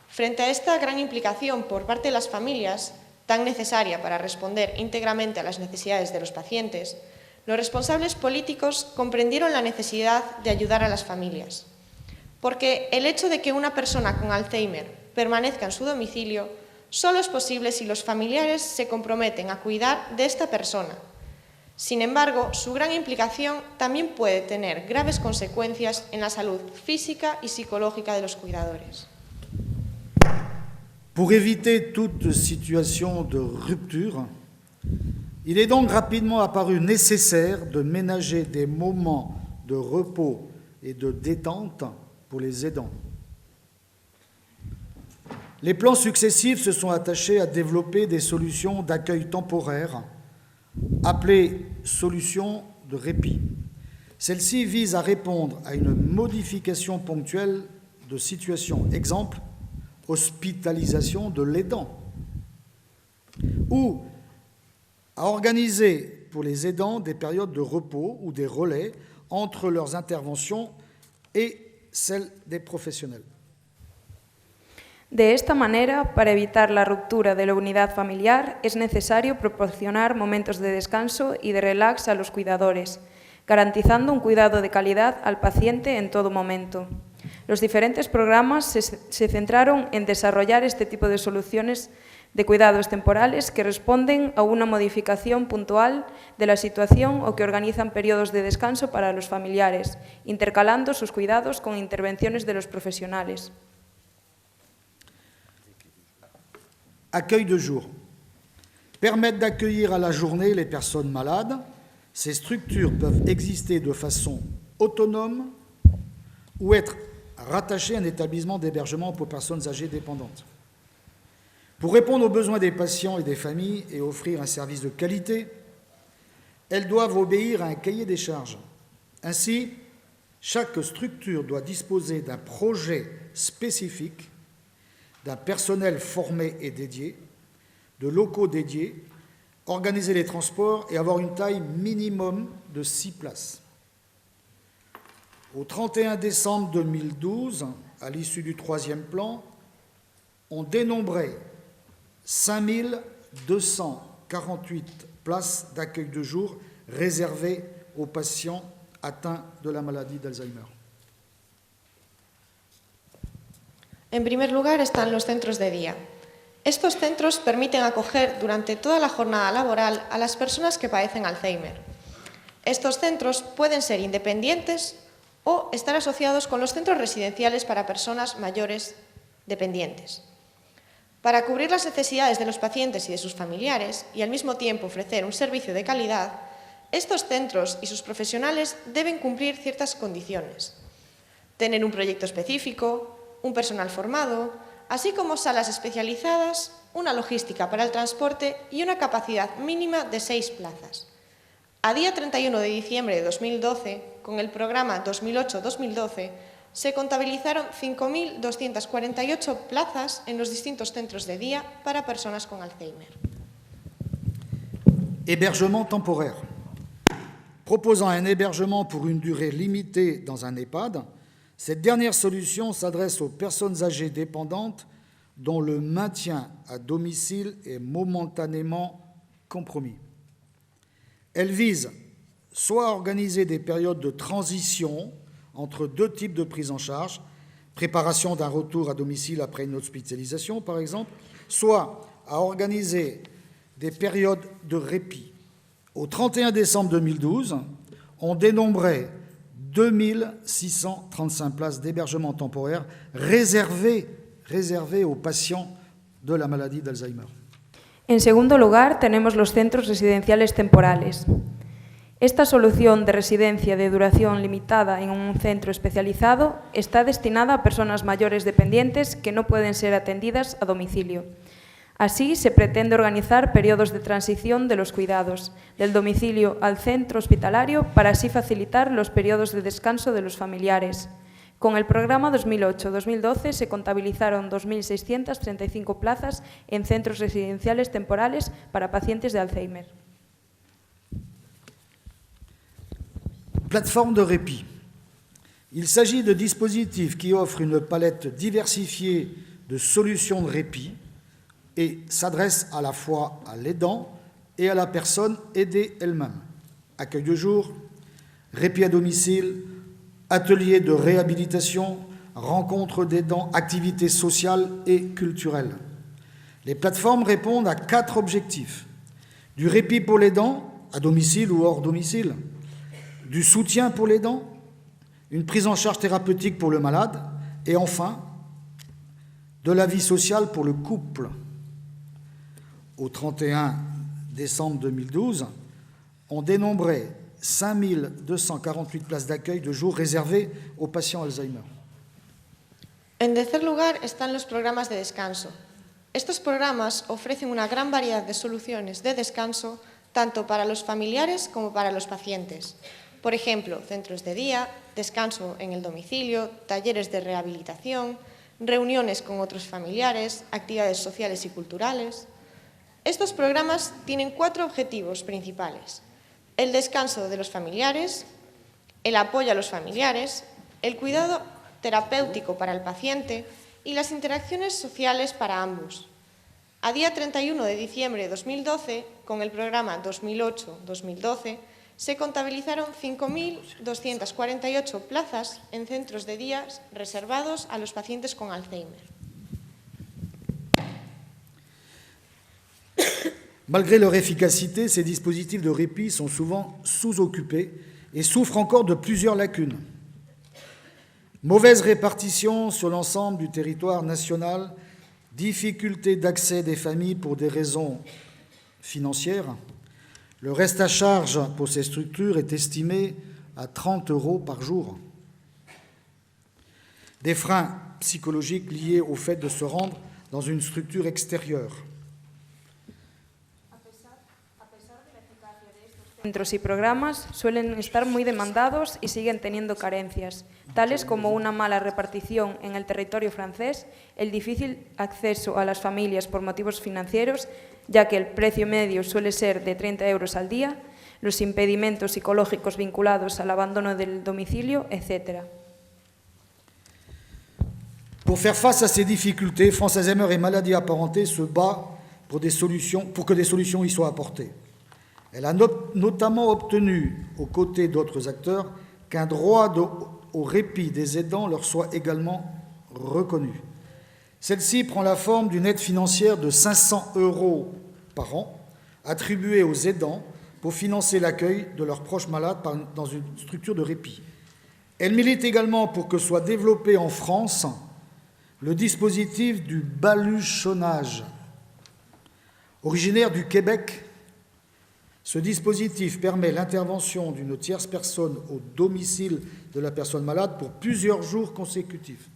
Frente a esta gran implicación por parte de las familias, tan necesaria para responder íntegramente a las necesidades de los pacientes, los responsables políticos comprendieron la necesidad de ayudar a las familias. Porque el hecho de que una persona con Alzheimer permanezca en su domicilio solo es posible si los familiares se comprometen a cuidar de esta persona. Sin embargo, su gran implicación también puede tener graves consecuencias en la salud física y psicológica de los cuidadores. Pour éviter toute situation de rupture, il est donc rapidement apparu nécessaire de ménager des moments de repos et de détente pour les aidants. Les plans successifs se sont attachés à développer des solutions d'accueil temporaire, appelées solutions de répit. Celles-ci visent à répondre à une modification ponctuelle de situation. Exemple, hospitalisation de l'aidant, ou à organiser pour les aidants des périodes de repos ou des relais entre leurs interventions et celles des professionnels. De esta manera, para evitar la ruptura de la unidad familiar, es necesario proporcionar momentos de descanso y de relax a los cuidadores, garantizando un cuidado de calidad al paciente en todo momento. Los diferentes programas se centraron en desarrollar este tipo de soluciones de cuidados temporales que responden a una modificación puntual de la situación o que organizan periodos de descanso para los familiares, intercalando sus cuidados con intervenciones de los profesionales. Accueil de jour. Permettent d'accueillir à la journée les personnes malades. Ces structures peuvent exister de façon autonome ou être rattachées à un établissement d'hébergement pour personnes âgées dépendantes. Pour répondre aux besoins des patients et des familles et offrir un service de qualité, elles doivent obéir à un cahier des charges. Ainsi, chaque structure doit disposer d'un projet spécifique, d'un personnel formé et dédié, de locaux dédiés, organiser les transports et avoir une taille minimum de 6 places. Au 31 décembre 2012, à l'issue du 3e plan, on dénombrait 5248 places d'accueil de jour réservées aux patients atteints de la maladie d'Alzheimer. En primer lugar están los centros de día. Estos centros permiten acoger durante toda la jornada laboral a las personas que padecen Alzheimer. Estos centros pueden ser independientes o estar asociados con los centros residenciales para personas mayores dependientes. Para cubrir las necesidades de los pacientes y de sus familiares y al mismo tiempo ofrecer un servicio de calidad, estos centros y sus profesionales deben cumplir ciertas condiciones. Tener un proyecto específico, un personal formado, así como salas especializadas, una logística para el transporte y una capacidad mínima de 6 plazas. A día 31 de diciembre de 2012, con el programa 2008-2012, se contabilizaron 5.248 plazas en los distintos centros de día para personas con Alzheimer. Hébergement temporaire. Proposant un hébergement pour une durée limitée dans un EHPAD, cette dernière solution s'adresse aux personnes âgées dépendantes dont le maintien à domicile est momentanément compromis. Elle vise soit à organiser des périodes de transition entre deux types de prise en charge, préparation d'un retour à domicile après une hospitalisation par exemple, soit à organiser des périodes de répit. Au 31 décembre 2012, on dénombrait 2635 places d'hébergement temporaire réservées aux patients de la maladie d'Alzheimer. En segundo lugar, tenemos los centros residenciales temporales. Esta solución de residencia de duración limitada en un centro especializado está destinada a personas mayores dependientes que no pueden ser atendidas a domicilio. Así, se pretende organizar periodos de transición de los cuidados, del domicilio al centro hospitalario, para así facilitar los periodos de descanso de los familiares. Con el programa 2008-2012 se contabilizaron 2.635 plazas en centros residenciales temporales para pacientes de Alzheimer. Plateforme de répit. Il s'agit de dispositifs qui offrent une palette diversifiée de solutions de répit et s'adressent à la fois à l'aidant et à la personne aidée elle-même. Accueil de jour, répit à domicile, ateliers de réhabilitation, rencontres d'aidants, activités sociales et culturelles. Les plateformes répondent à 4 objectifs. Du répit pour l'aidant, à domicile ou hors domicile, du soutien pour l'aidant, une prise en charge thérapeutique pour le malade, et enfin, de la vie sociale pour le couple. Au 31 décembre 2012, on dénombrait 5248 places d'accueil de jour réservées aux patients Alzheimer. En tercer lugar están los programas de descanso. Estos programas ofrecen una gran variedad de soluciones de descanso tanto para los familiares como para los pacientes. Por ejemplo, centros de día, descanso en el domicilio, talleres de rehabilitación, reuniones con otros familiares, actividades sociales y culturales. Estos programas tienen 4 objetivos principales: el descanso de los familiares, el apoyo a los familiares, el cuidado terapéutico para el paciente y las interacciones sociales para ambos. A día 31 de diciembre de 2012, con el programa 2008-2012, se contabilizaron 5.248 plazas en centros de día reservados a los pacientes con Alzheimer. Malgré leur efficacité, ces dispositifs de répit sont souvent sous-occupés et souffrent encore de plusieurs lacunes. Mauvaise répartition sur l'ensemble du territoire national, difficulté d'accès des familles pour des raisons financières. Le reste à charge pour ces structures est estimé à 30 € par jour. Des freins psychologiques liés au fait de se rendre dans une structure extérieure. Centros y programas suelen estar muy demandados y siguen teniendo carencias, tales como una mala repartición en el territorio francés, el difícil acceso a las familias por motivos financieros, ya que el precio medio suele ser de 30 € al día, los impedimentos psicológicos vinculados al abandono del domicilio, etc. Pour faire face à ces difficultés, France Alzheimer et maladies apparentées se bat pour que des solutions y soient apportées. Elle a notamment obtenu, aux côtés d'autres acteurs, qu'un droit au répit des aidants leur soit également reconnu. Celle-ci prend la forme d'une aide financière de 500 € par an, attribuée aux aidants pour financer l'accueil de leurs proches malades dans une structure de répit. Elle milite également pour que soit développé en France le dispositif du baluchonnage. Originaire du Québec, ce dispositif permet l'intervention d'une tierce personne au domicile de la personne malade pour plusieurs jours consécutifs.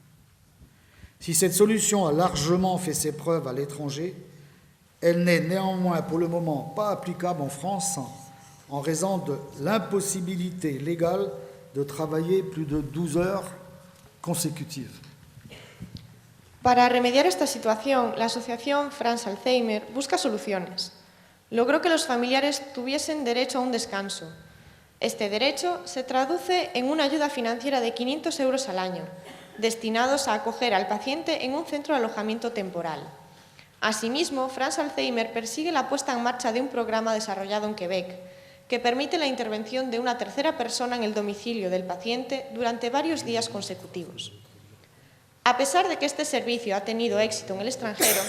Si cette solution a largement fait ses preuves à l'étranger, elle n'est néanmoins pour le moment pas applicable en France en raison de l'impossibilité légale de travailler plus de 12 heures consécutive. Para remediar esta situación, la Asociación France Alzheimer busca soluciones. Logró que los familiares tuviesen derecho a un descanso. Este derecho se traduce en una ayuda financiera de 500 euros al año, destinados a acoger al paciente en un centro de alojamiento temporal. Asimismo, France Alzheimer persigue la puesta en marcha de un programa desarrollado en Quebec, que permite la intervención de una tercera persona en el domicilio del paciente durante varios días consecutivos. A pesar de que este servicio ha tenido éxito en el extranjero,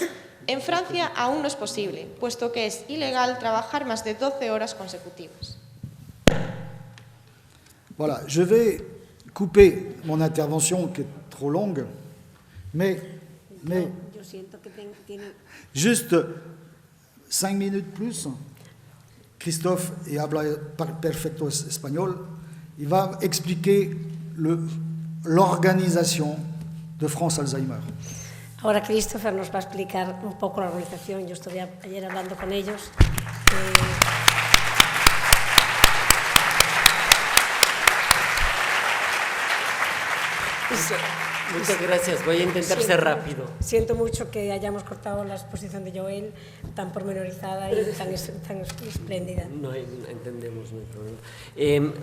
en Francia aún no es posible, puesto que es ilegal trabajar más de 12 horas consecutivas. Voilà, je vais couper mon intervention qui est trop longue, mais Yo siento que tiene... juste 5 minutes plus. Christophe habla perfecto español. Il va expliquer l'organisation de France Alzheimer. Ahora Christopher nos va a explicar un poco la organización. Yo estuve ayer hablando con ellos. Muchas gracias, voy a intentar ser rápido. Siento mucho que hayamos cortado la exposición de Joel tan pormenorizada y tan espléndida. No entendemos, no hay problema.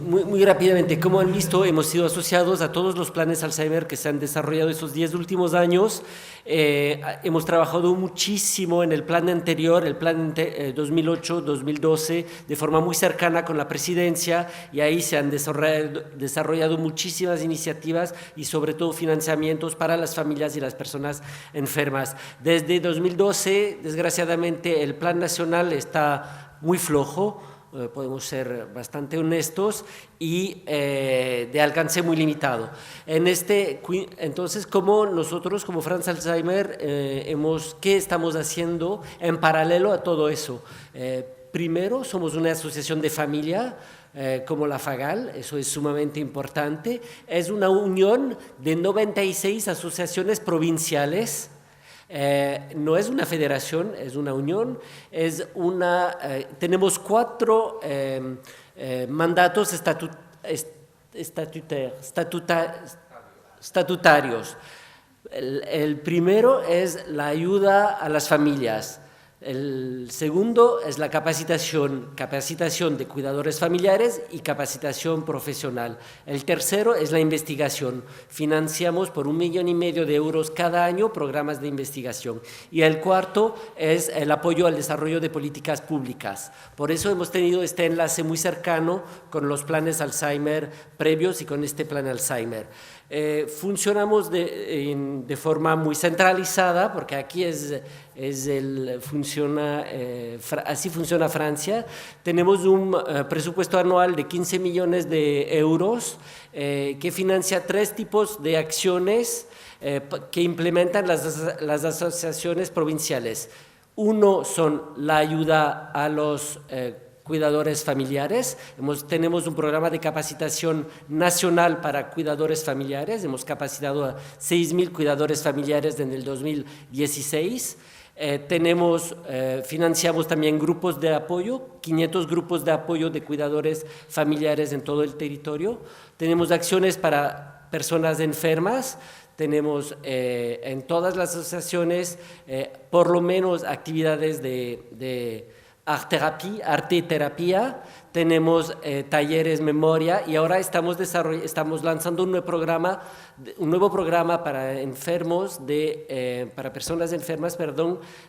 Muy rápidamente, como han visto, hemos sido asociados a todos los planes Alzheimer que se han desarrollado esos 10 últimos años. Hemos trabajado muchísimo en el plan anterior, el plan 2008-2012, de forma muy cercana con la presidencia, y ahí se han desarrollado muchísimas iniciativas y sobre todo financiamientos para las familias y las personas enfermas. Desde 2012, desgraciadamente, el plan nacional está muy flojo, podemos ser bastante honestos, y de alcance muy limitado. Entonces, como nosotros, como France Alzheimer, ¿qué estamos haciendo en paralelo a todo eso? Primero, somos una asociación de familia, como la FAGAL, eso es sumamente importante. Es una unión de 96 asociaciones provinciales. No es una federación, es una unión. Tenemos 4 mandatos estatutarios. El primero es la ayuda a las familias. El segundo es la capacitación de cuidadores familiares y capacitación profesional. El tercero es la investigación. Financiamos por 1,5 millones de euros cada año programas de investigación. Y el cuarto es el apoyo al desarrollo de políticas públicas. Por eso hemos tenido este enlace muy cercano con los planes Alzheimer previos y con este plan Alzheimer. Funcionamos de forma muy centralizada, porque aquí así funciona Francia. Tenemos un presupuesto anual de 15 millones de euros que financia 3 tipos de acciones que implementan las asociaciones provinciales. Uno son la ayuda a los cuidadores familiares. Tenemos un programa de capacitación nacional para cuidadores familiares. Hemos capacitado a 6.000 cuidadores familiares en el 2016. Financiamos también grupos de apoyo, 500 grupos de apoyo de cuidadores familiares en todo el territorio. Tenemos acciones para personas enfermas. Tenemos en todas las asociaciones por lo menos actividades de arte-terapia, tenemos talleres memoria, y ahora estamos lanzando un nuevo programa para personas enfermas,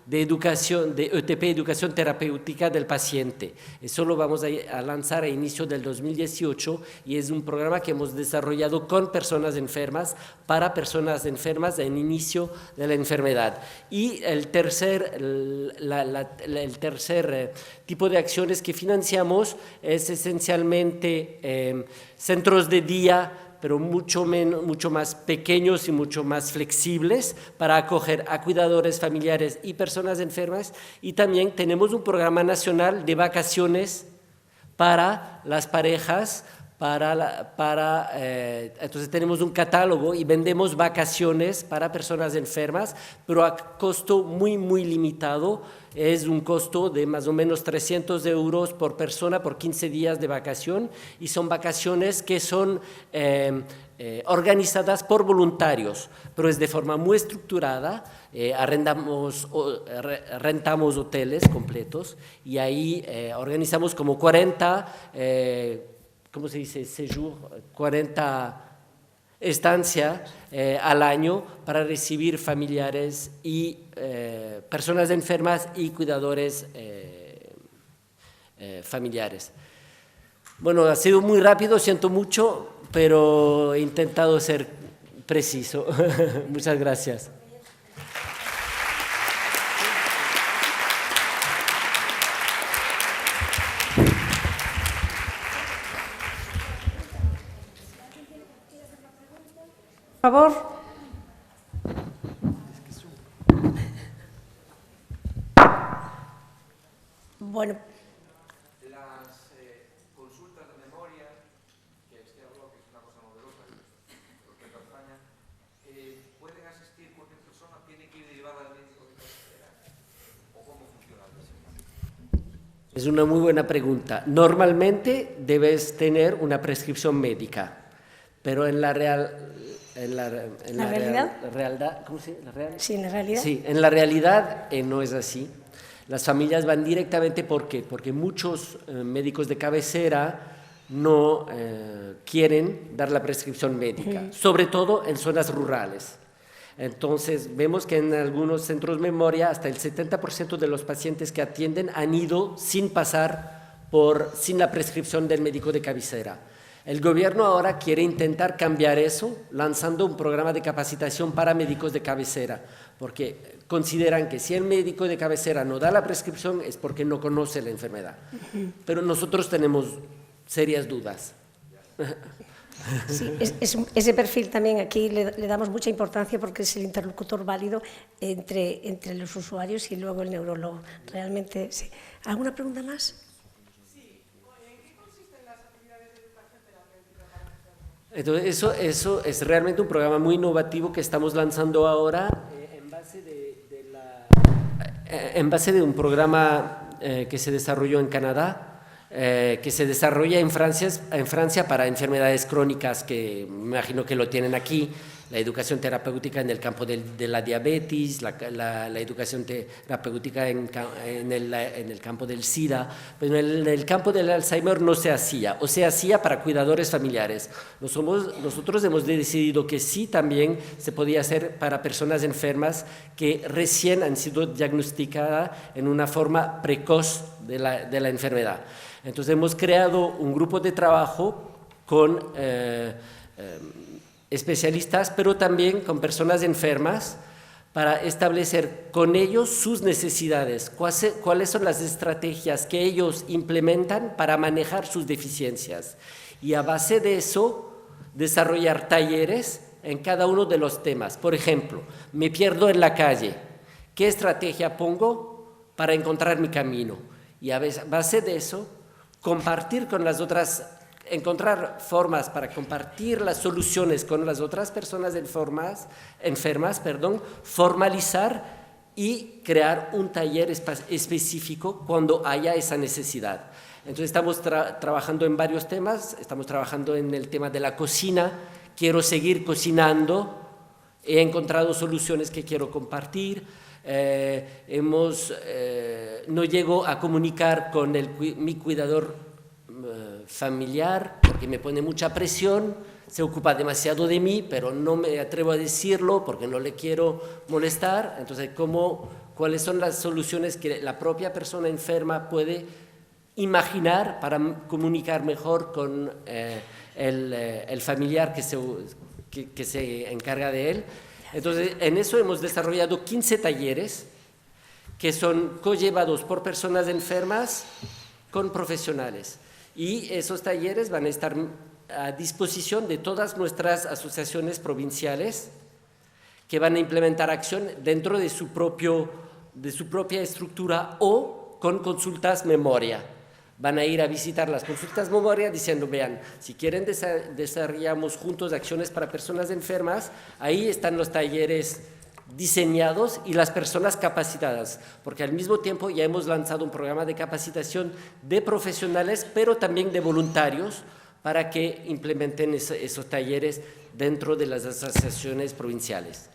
de educación, de ETP, educación terapéutica del paciente. Eso lo vamos a lanzar a inicio del 2018, y es un programa que hemos desarrollado con personas enfermas, para personas enfermas en inicio de la enfermedad. Y el tercer tipo de acciones que financiamos es esencialmente centros de día, pero mucho más pequeños y mucho más flexibles, para acoger a cuidadores familiares y personas enfermas. Y también tenemos un programa nacional de vacaciones para las parejas, entonces tenemos un catálogo y vendemos vacaciones para personas enfermas, pero a costo muy, muy limitado. Es un costo de más o menos 300 euros por persona por 15 días de vacación, y son vacaciones que son organizadas por voluntarios, pero es de forma muy estructurada. Rentamos hoteles completos y ahí organizamos como 40, ¿cómo se dice? Séjour, 40 estancias al año para recibir familiares y personas enfermas y cuidadores familiares. Bueno, ha sido muy rápido, siento mucho, pero he intentado ser preciso. Muchas gracias. Por favor. Bueno. Las consultas de memoria, que usted habló que es una cosa novedosa respecto a España, ¿pueden asistir cualquier persona? ¿Tiene que ir derivada al médico de cabecera? ¿O cómo funciona eso? Es una muy buena pregunta. Normalmente debes tener una prescripción médica, pero en la realidad, ¿cómo se dice? Sí, en la realidad. Sí, en la realidad no es así. Las familias van directamente, ¿por qué? Porque muchos médicos de cabecera no quieren dar la prescripción médica, sobre todo en zonas rurales. Entonces, vemos que en algunos centros memoria hasta el 70% de los pacientes que atienden han ido sin la prescripción del médico de cabecera. El gobierno ahora quiere intentar cambiar eso, lanzando un programa de capacitación para médicos de cabecera, porque consideran que si el médico de cabecera no da la prescripción es porque no conoce la enfermedad. Pero nosotros tenemos serias dudas. Sí, ese perfil también aquí le damos mucha importancia porque es el interlocutor válido entre los usuarios y luego el neurólogo. Realmente, sí. ¿Alguna pregunta más? Entonces, eso es realmente un programa muy innovativo que estamos lanzando ahora en base de un programa que se desarrolló en Canadá, que se desarrolla en Francia para enfermedades crónicas que me imagino que lo tienen aquí. La educación terapéutica en el campo de la diabetes, la educación terapéutica en el campo del SIDA, pero en el campo del Alzheimer no se hacía, o se hacía para cuidadores familiares. Nosotros hemos decidido que sí también se podía hacer para personas enfermas que recién han sido diagnosticadas en una forma precoz de la enfermedad. Entonces hemos creado un grupo de trabajo con especialistas, pero también con personas enfermas, para establecer con ellos sus necesidades, cuáles son las estrategias que ellos implementan para manejar sus deficiencias. Y a base de eso, desarrollar talleres en cada uno de los temas. Por ejemplo, me pierdo en la calle. ¿Qué estrategia pongo para encontrar mi camino? Y a base de eso, compartir con las otras, encontrar formas para compartir las soluciones con las otras personas enfermas, formalizar y crear un taller específico cuando haya esa necesidad. Entonces estamos trabajando en varios temas, estamos trabajando en el tema de la cocina, quiero seguir cocinando, he encontrado soluciones que quiero compartir, no llego a comunicar con mi cuidador familiar porque me pone mucha presión, se ocupa demasiado de mí, pero no me atrevo a decirlo porque no le quiero molestar. Entonces, ¿cuáles son las soluciones que la propia persona enferma puede imaginar para comunicar mejor con el familiar que se encarga de él? Entonces, en eso hemos desarrollado 15 talleres que son co-llevados por personas enfermas con profesionales. Y esos talleres van a estar a disposición de todas nuestras asociaciones provinciales que van a implementar acción dentro de su propia estructura o con consultas memoria. van a ir a visitar las consultas memoria diciendo, vean, si quieren desarrollamos juntos acciones para personas enfermas, ahí están los talleres diseñados y las personas capacitadas, porque al mismo tiempo ya hemos lanzado un programa de capacitación de profesionales, pero también de voluntarios, para que implementen esos talleres dentro de las asociaciones provinciales.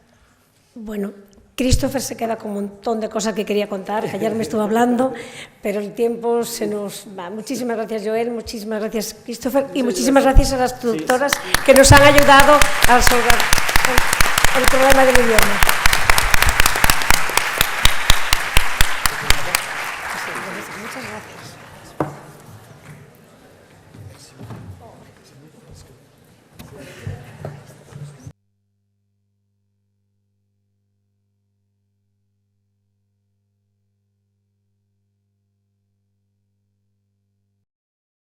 Bueno, Christopher se queda con un montón de cosas que quería contar, que ayer me estuvo hablando, pero el tiempo se nos va. Muchísimas gracias, Joel, muchísimas gracias, Christopher, y muchísimas gracias a las traductoras que nos han ayudado a resolver el problema del idioma.